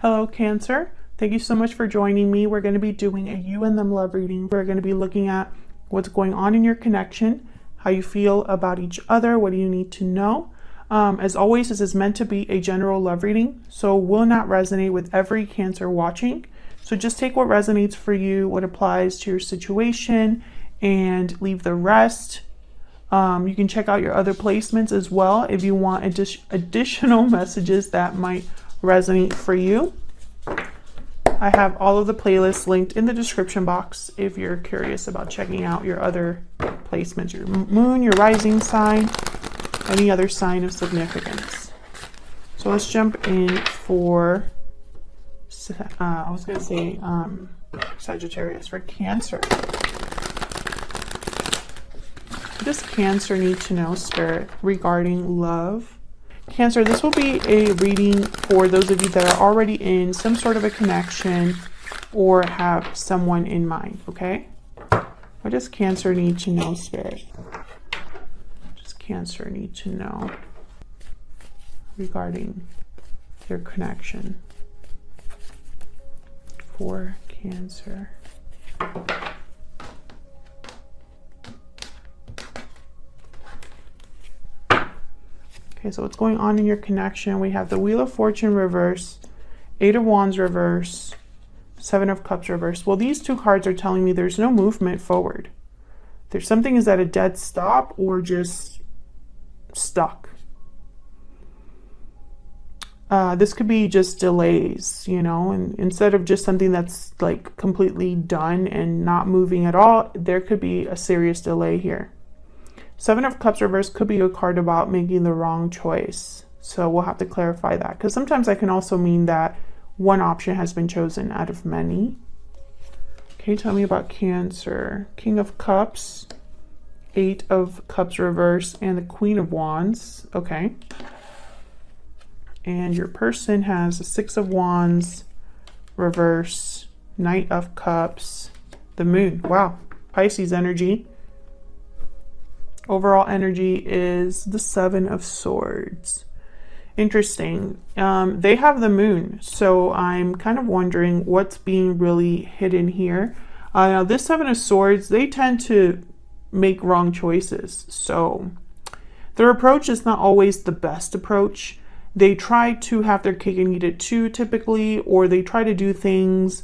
Hello, Cancer. Thank you so much for joining me. We're going to be doing a you and them love reading. We're going to be looking at what's going on in your connection, how you feel about each other, what do you need to know. As always, this is meant to be a general love reading, so will not resonate with every Cancer watching. So just take what resonates for you, what applies to your situation, and leave the rest. You can check out your other placements as well if you want additional messages that might resonate for you. I have all of the playlists linked in the description box if you're curious about checking out your other placements, your moon, your rising sign, any other sign of significance. So let's jump in for, I was going to say Sagittarius, for Cancer. What does Cancer need to know, Spirit, regarding love? Cancer, this will be a reading for those of you that are already in some sort of a connection or have someone in mind, okay? What does Cancer need to know, Spirit? What does Cancer need to know regarding their connection for Cancer? Okay, so what's going on in your connection? We have the Wheel of Fortune reverse, 8 of Wands reverse, 7 of Cups reverse. Well, these two cards are telling me there's no movement forward. There's something is at a dead stop or just stuck. This could be just delays, you know, and instead of just something that's like completely done and not moving at all, there could be a serious delay here. 7 of Cups reverse could be a card about making the wrong choice. So we'll have to clarify that, because sometimes that can also mean that one option has been chosen out of many. Okay, tell me about Cancer. King of Cups, 8 of Cups reverse, and the Queen of Wands. Okay. And your person has a 6 of Wands reverse, Knight of Cups, the Moon. Wow, Pisces energy. Overall energy is the 7 of Swords. Interesting. They have the Moon, so I'm kind of wondering what's being really hidden here. Now this 7 of Swords, they tend to make wrong choices, so their approach is not always the best approach. They try to have their cake and eat it too, typically, or they try to do things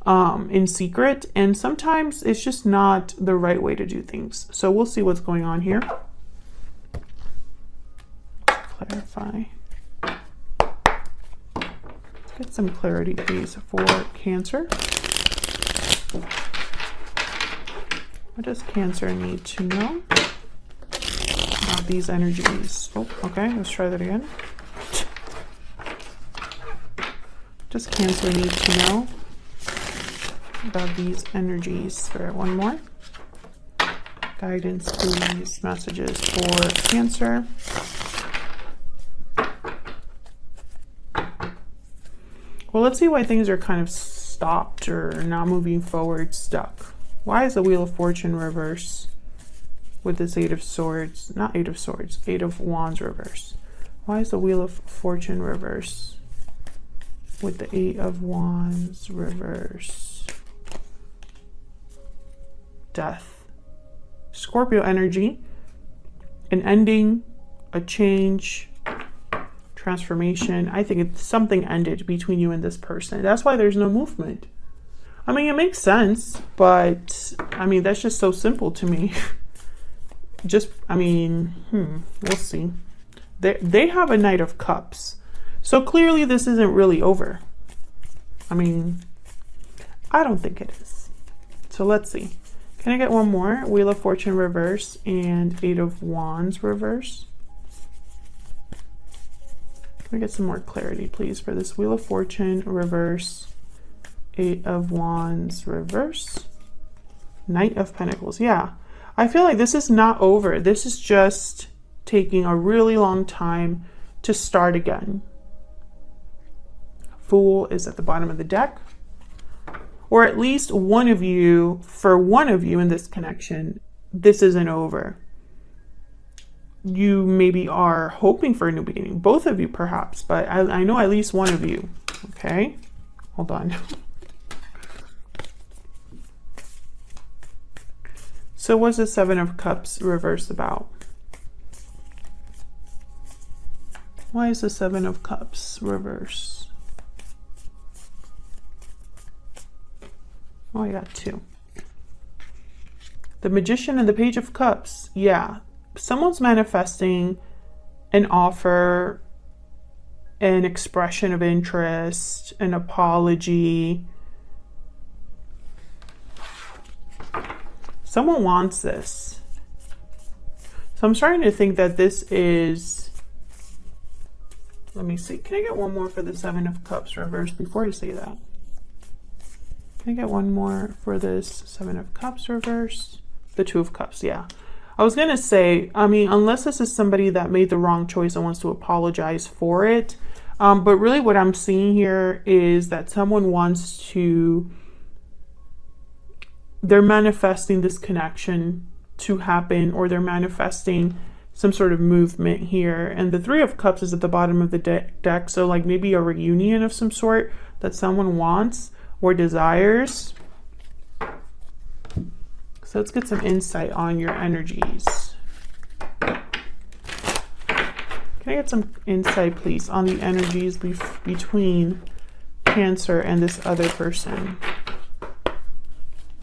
in secret, and sometimes it's just not the right way to do things. So we'll see what's going on here. Clarify. Let's get some clarity, please, for Cancer. What does Cancer need to know about these energies? Oh, okay, let's try that again. What does Cancer need to know about these energies? Spirit, one more. Guidance, please. Messages for Cancer. Well, let's see why things are kind of stopped or not moving forward, stuck. Why is the Wheel of Fortune reverse with this 8 of Swords? Not 8 of Swords, 8 of Wands reverse. Why is the Wheel of Fortune reverse with the 8 of Wands reverse? Death. Scorpio energy, an ending, a change, transformation. I think it's something ended between you and this person. That's why there's no movement. I mean, it makes sense, but I mean, that's just so simple to me. Just, I mean, we'll see. They have a Knight of Cups. So clearly this isn't really over. I mean, I don't think it is. So let's see. Can I get one more? Wheel of Fortune reverse and 8 of Wands reverse. Can we get some more clarity, please, for this Wheel of Fortune reverse, 8 of Wands reverse, Knight of Pentacles. Yeah, I feel like this is not over. This is just taking a really long time to start again. Fool is at the bottom of the deck. Or at least one of you, for one of you in this connection, this isn't over. You maybe are hoping for a new beginning. Both of you perhaps, but I know at least one of you. Okay, hold on. So what's the Seven of Cups reverse about? Why is the Seven of Cups reverse? Oh, I got two. The Magician and the Page of Cups. Yeah, someone's manifesting an offer, an expression of interest, an apology. Someone wants this. So I'm starting to think that this is, let me see. Can I get one more for the Seven of Cups reverse before I say that? Can I get one more for this Seven of Cups reverse? The Two of Cups, yeah. I was going to say, I mean, unless this is somebody that made the wrong choice and wants to apologize for it. But really what I'm seeing here is that someone wants to, they're manifesting this connection to happen, or they're manifesting some sort of movement here. And the Three of Cups is at the bottom of the deck. So like maybe a reunion of some sort that someone wants or desires. So let's get some insight on your energies. Can I get some insight, please, on the energies between Cancer and this other person?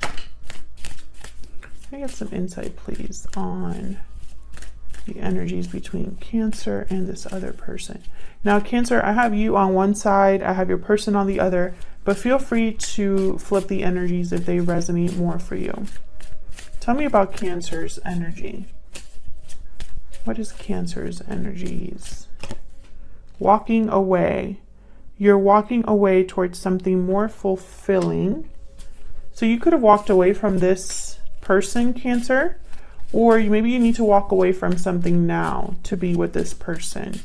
Can I get some insight, please, on the energies between Cancer and this other person? Now, Cancer, I have you on one side, I have your person on the other, but feel free to flip the energies if they resonate more for you. Tell me about Cancer's energy. What is Cancer's energies? Walking away. You're walking away towards something more fulfilling. So you could have walked away from this person, Cancer, or maybe you need to walk away from something now to be with this person.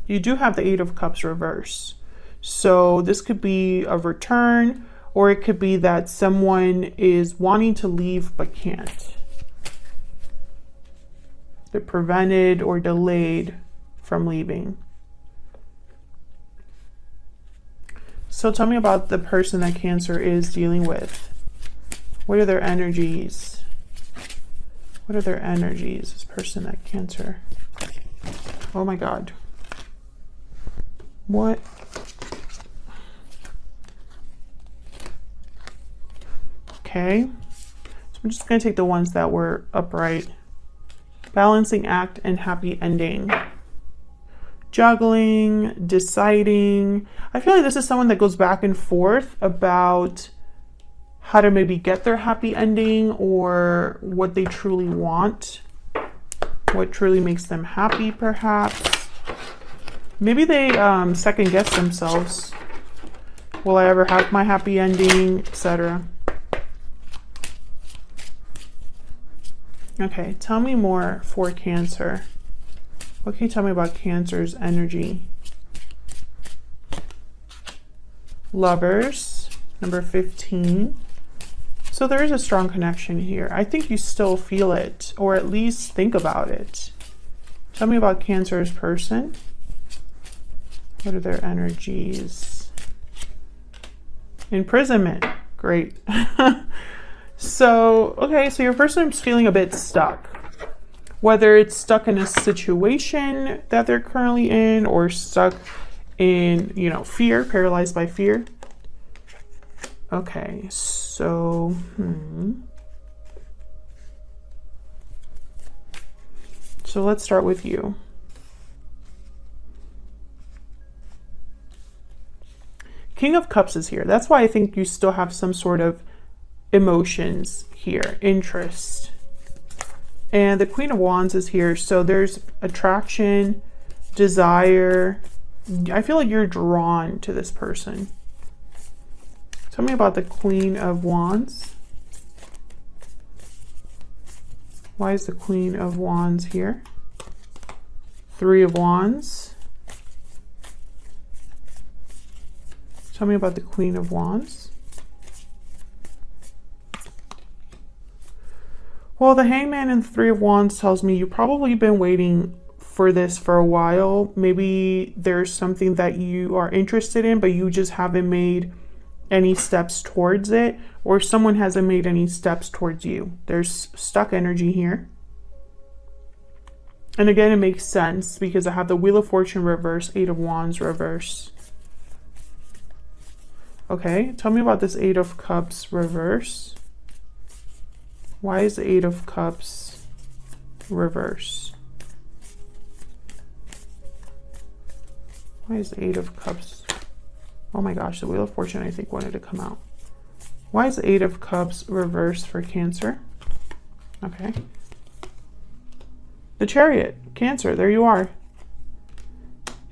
You do have the Eight of Cups reverse. So this could be a return, or it could be that someone is wanting to leave but can't. They're prevented or delayed from leaving. So tell me about the person that Cancer is dealing with. What are their energies? What are their energies? This person that Cancer. Oh my God. What? Okay, so I'm just going to take the ones that were upright. Balancing act and happy ending. Juggling, deciding. I feel like this is someone that goes back and forth about how to maybe get their happy ending, or what they truly want, what truly makes them happy, perhaps. Maybe they second guess themselves. Will I ever have my happy ending, etc. Okay, tell me more for Cancer. What can you tell me about Cancer's energy? Lovers, number 15. So there is a strong connection here. I think you still feel it, or at least think about it. Tell me about Cancer's person. What are their energies? Imprisonment. Great. So, okay, so your person is feeling a bit stuck. Whether it's stuck in a situation that they're currently in, or stuck in, you know, fear, paralyzed by fear. Okay, so, So let's start with you. King of Cups is here. That's why I think you still have some sort of emotions here, interest. And the Queen of Wands is here. So there's attraction, desire. I feel like you're drawn to this person. Tell me about the Queen of Wands. Why is the Queen of Wands here? Three of Wands. Tell me about the Queen of Wands. Well, the Hangman and the Three of Wands tells me you've probably been waiting for this for a while. Maybe there's something that you are interested in, but you just haven't made any steps towards it, or someone hasn't made any steps towards you. There's stuck energy here. And again, it makes sense because I have the Wheel of Fortune reverse, Eight of Wands reverse. Okay, tell me about this Eight of Cups reverse. Why is the Eight of Cups reverse? Why is the Eight of Cups? Oh my gosh, the Wheel of Fortune, I think, wanted to come out. Why is the Eight of Cups reversed for Cancer? Okay. The Chariot, Cancer, there you are.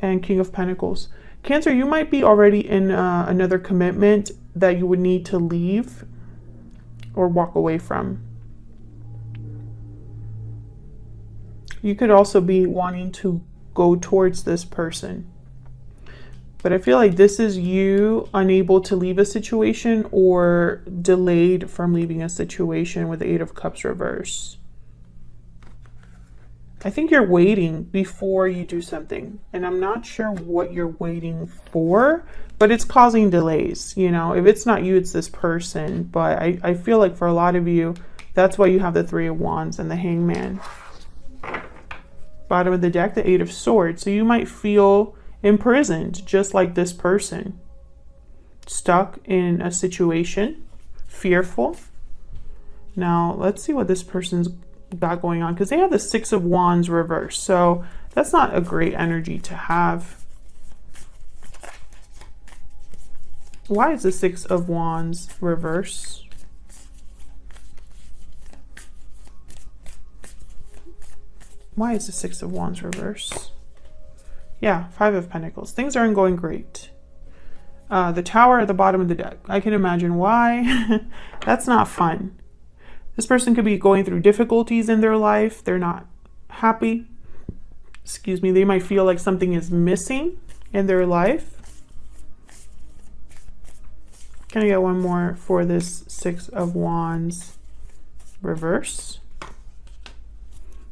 And King of Pentacles. Cancer, you might be already in another commitment that you would need to leave or walk away from. You could also be wanting to go towards this person. But I feel like this is you unable to leave a situation or delayed from leaving a situation with the Eight of Cups reverse. I think you're waiting before you do something. And I'm not sure what you're waiting for, but it's causing delays. You know, if it's not you, it's this person. But I feel like for a lot of you, that's why you have the Three of Wands and the Hangman. Bottom of the deck, the Eight of Swords. So you might feel imprisoned, just like this person. Stuck in a situation, fearful. Now, let's see what this person's got going on, because they have the Six of Wands reversed. So that's not a great energy to have. Why is the Six of Wands reversed? Why is the Six of Wands reversed? Yeah, Five of Pentacles. Things aren't going great. The Tower at the bottom of the deck. I can imagine why. That's not fun. This person could be going through difficulties in their life. They're not happy. Excuse me. They might feel like something is missing in their life. Can I get one more for this Six of Wands reverse?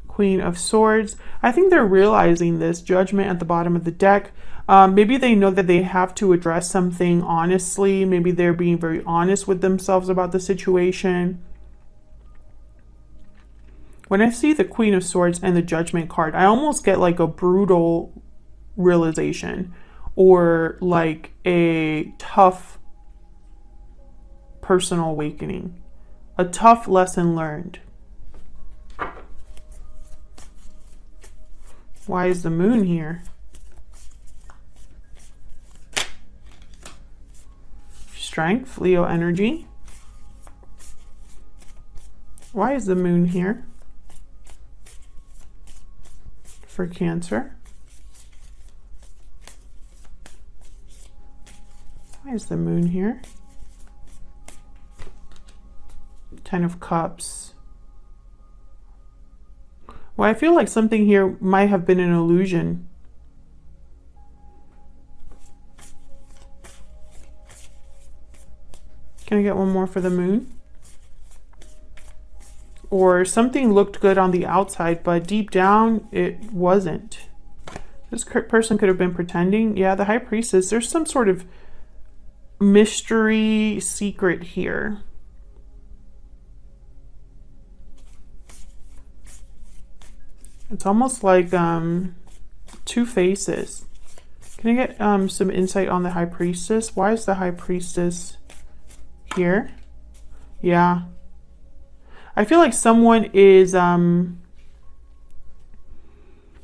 Queen of Swords. I think they're realizing this. Judgment at the bottom of the deck. Maybe they know that they have to address something honestly. Maybe they're being very honest with themselves about the situation. When I see the Queen of Swords and the Judgment card, I almost get like a brutal realization or like a tough personal awakening, a tough lesson learned. Why is the Moon here? Strength, Leo energy. Why is the Moon here? For Cancer. Why is the Moon here? Ten of Cups. Well, I feel like something here might have been an illusion. Can I get one more for the Moon? Or something looked good on the outside, but deep down, it wasn't. This person could have been pretending. Yeah, the High Priestess. There's some sort of mystery secret here. It's almost like two faces. Can I get some insight on the High Priestess? Why is the High Priestess here? Yeah. I feel like someone is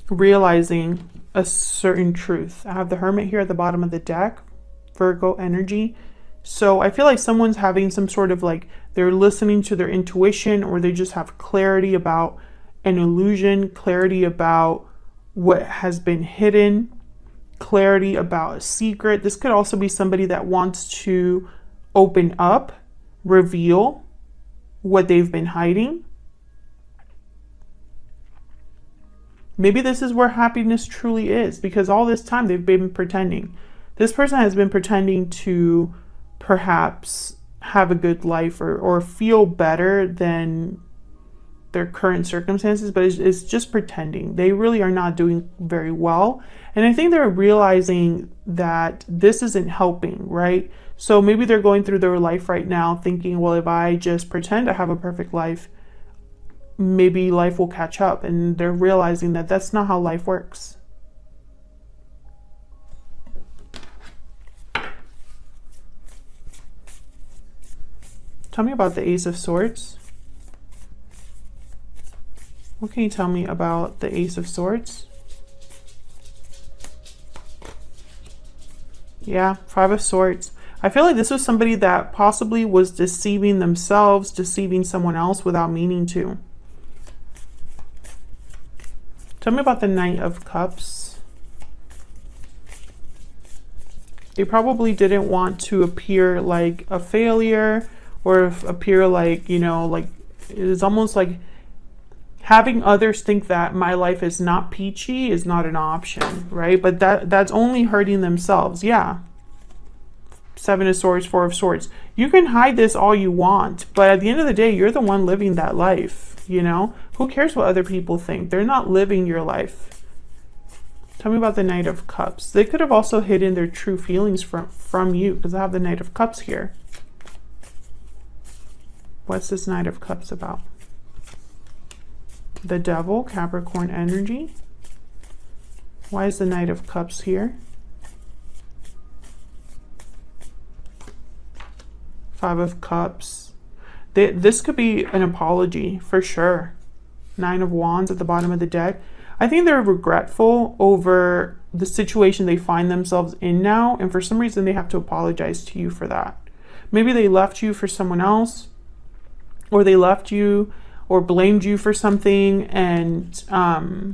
realizing a certain truth. I have the Hermit here at the bottom of the deck, Virgo energy. So I feel like someone's having some sort of like, they're listening to their intuition, or they just have clarity about an illusion, clarity about what has been hidden, clarity about a secret. This could also be somebody that wants to open up, reveal what they've been hiding. Maybe this is where happiness truly is, because all this time they've been pretending. This person has been pretending to perhaps have a good life or feel better than their current circumstances, but it's just pretending. They really are not doing very well. And I think they're realizing that this isn't helping, right? So maybe they're going through their life right now thinking, well, if I just pretend to have a perfect life, maybe life will catch up. And they're realizing that that's not how life works. Tell me about the Ace of Swords. What can you tell me about the Ace of Swords? Yeah, Five of Swords. I feel like this was somebody that possibly was deceiving themselves, deceiving someone else without meaning to. Tell me about the Knight of Cups. They probably didn't want to appear like a failure or appear like, you know, like it's almost like having others think that my life is not peachy is not an option, right? But that's only hurting themselves. Yeah. Seven of Swords, Four of Swords. You can hide this all you want, but at the end of the day, you're the one living that life, you know? Who cares what other people think? They're not living your life. Tell me about the Knight of Cups. They could have also hidden their true feelings from you, because I have the Knight of Cups here. What's this Knight of Cups about? The Devil, Capricorn energy. Why is the Knight of Cups here? Five of Cups. This could be an apology for sure. Nine of Wands at the bottom of the deck. I think they're regretful over the situation they find themselves in now, and for some reason they have to apologize to you for that. Maybe they left you for someone else, or they left you or blamed you for something, and I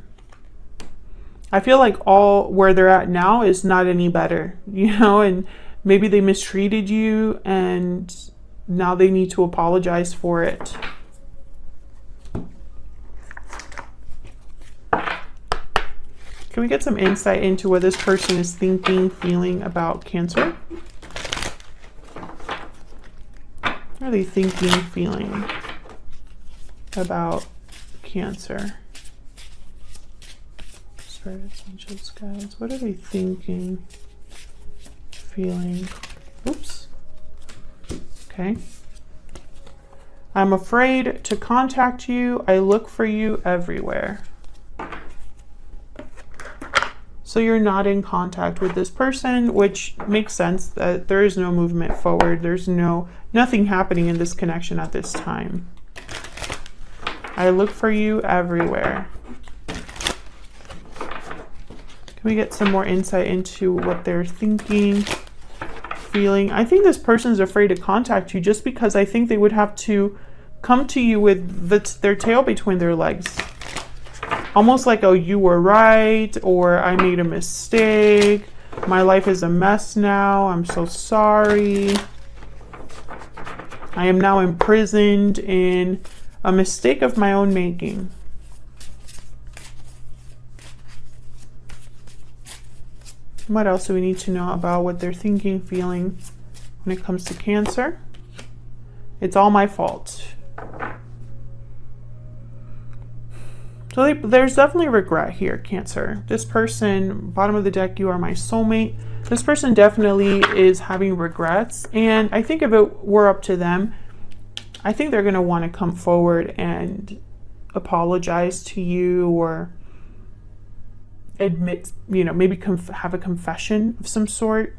feel like all where they're at now is not any better, you know, and maybe they mistreated you and now they need to apologize for it. Can we get some insight into what this person is thinking, feeling about Cancer? What are they thinking, feeling about Cancer? Spirits, angels, guides. What are they thinking, feeling? Oops. Okay. I'm afraid to contact you. I look for you everywhere. So you're not in contact with this person, which makes sense that there is no movement forward. There's nothing happening in this connection at this time. I look for you everywhere. Can we get some more insight into what they're thinking, feeling? I think this person's afraid to contact you just because I think they would have to come to you with their tail between their legs. Almost like, oh, you were right, or I made a mistake. My life is a mess now. I'm so sorry. I am now imprisoned in a mistake of my own making. What else do we need to know about what they're thinking, feeling when it comes to Cancer? It's all my fault. So there's definitely regret here, Cancer. This person, bottom of the deck, you are my soulmate. This person definitely is having regrets. And I think if it were up to them, I think they're going to want to come forward and apologize to you or admit, you know, maybe have a confession of some sort.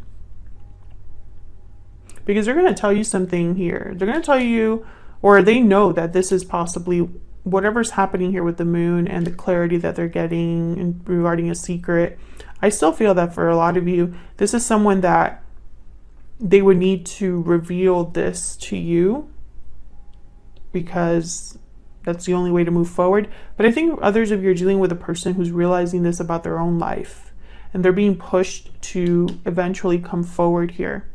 Because they're going to tell you something here. They're going to tell you, or they know that this is possibly whatever's happening here with the moon and the clarity that they're getting regarding a secret. I still feel that for a lot of you, this is someone that they would need to reveal this to you because that's the only way to move forward. But I think others of you are dealing with a person who's realizing this about their own life and they're being pushed to eventually come forward here.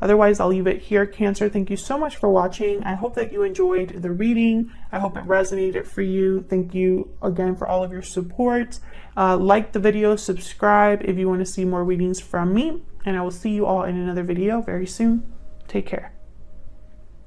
Otherwise, I'll leave it here, Cancer. Thank you so much for watching. I hope that you enjoyed the reading. I hope it resonated for you. Thank you again for all of your support. Like the video, subscribe if you want to see more readings from me, and I will see you all in another video very soon. Take care.